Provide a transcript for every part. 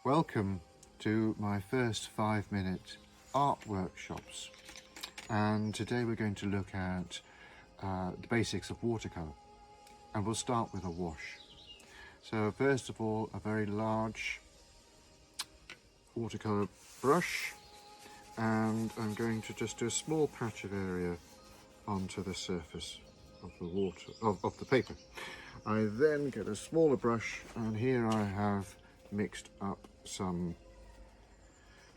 Welcome to my first 5-minute art workshops, and today we're going to look at the basics of watercolour, and we'll start with a wash. So first of all, a very large watercolour brush, and I'm going to just do a small patch of area onto the surface of the water of the paper. I then get a smaller brush, and here I have mixed up some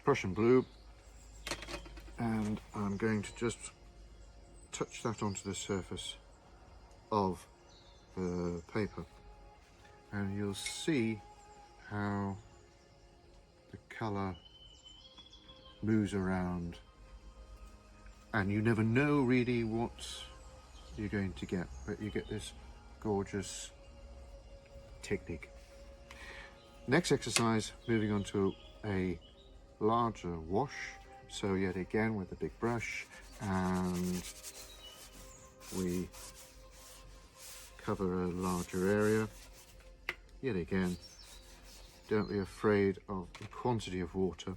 Prussian blue, and I'm going to just touch that onto the surface of the paper, and you'll see how the colour moves around, and you never know really what you're going to get, but you get this gorgeous technique. Next exercise, moving on to a larger wash. So yet again with a big brush, and we cover a larger area. Yet again, don't be afraid of the quantity of water.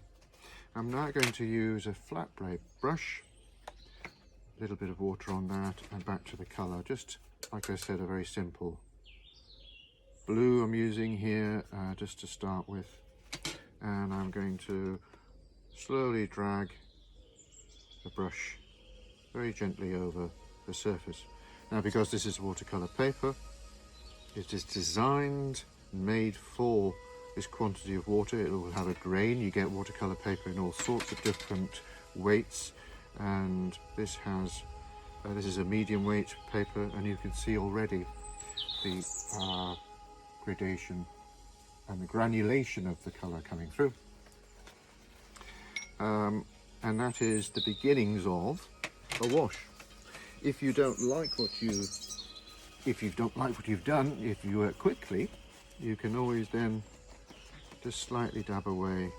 I'm now going to use a flat blade brush, a little bit of water on that, and back to the colour. Just like I said, a very simple blue I'm using here just to start with, and I'm going to slowly drag the brush very gently over the surface. Now, because this is watercolour paper, it is designed, made for this quantity of water. It will have a grain. You get watercolour paper in all sorts of different weights, and this has this is a medium weight paper, and you can see already the gradation and the granulation of the colour coming through, and that is the beginnings of a wash. If you don't like what you've done, if you work quickly, you can always then just slightly dab away,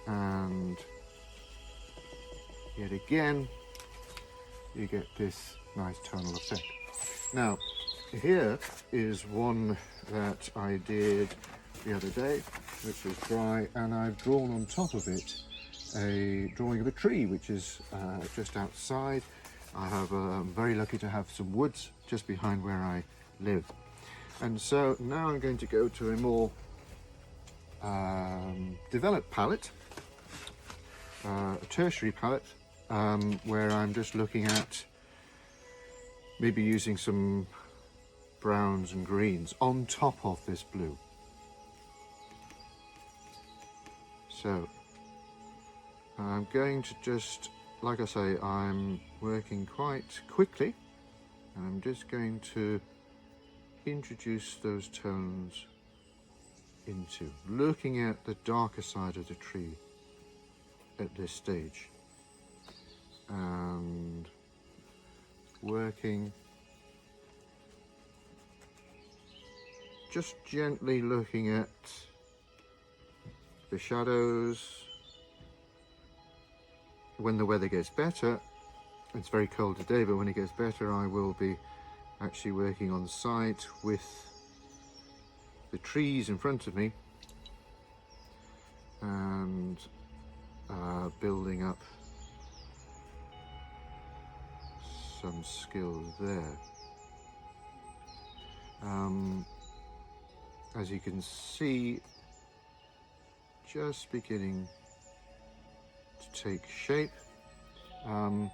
and yet again you get this nice tonal effect. Now, here is one that I did the other day, which was dry, and I've drawn on top of it a drawing of a tree, which is just outside. I'm very lucky to have some woods just behind where I live. And so now I'm going to go to a more developed palette, a tertiary palette, where I'm just looking at maybe using some browns and greens on top of this blue. So I'm going to just, like I say, I'm working quite quickly, and I'm just going to introduce those tones into looking at the darker side of the tree at this stage, and working just gently looking at the shadows. When the weather gets better, it's very cold today, but when it gets better, I will be actually working on site with the trees in front of me and building up some skills there. As you can see, just beginning to take shape. I'm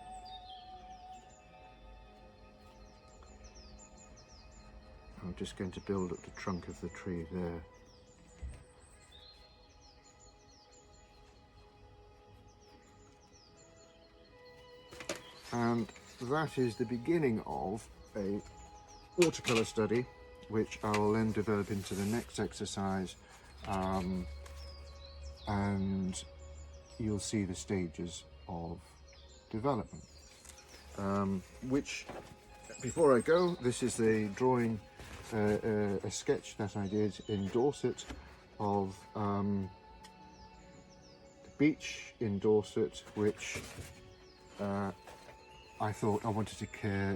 just going to build up the trunk of the tree there. And that is the beginning of a watercolour study, which I will then develop into the next exercise, and you'll see the stages of development. Which, before I go, this is a drawing, a sketch that I did in Dorset of the beach in Dorset, which I thought I wanted to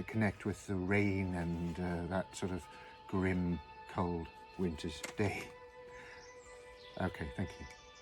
connect with the rain and that sort of grim, cold winter's day. Okay, thank you.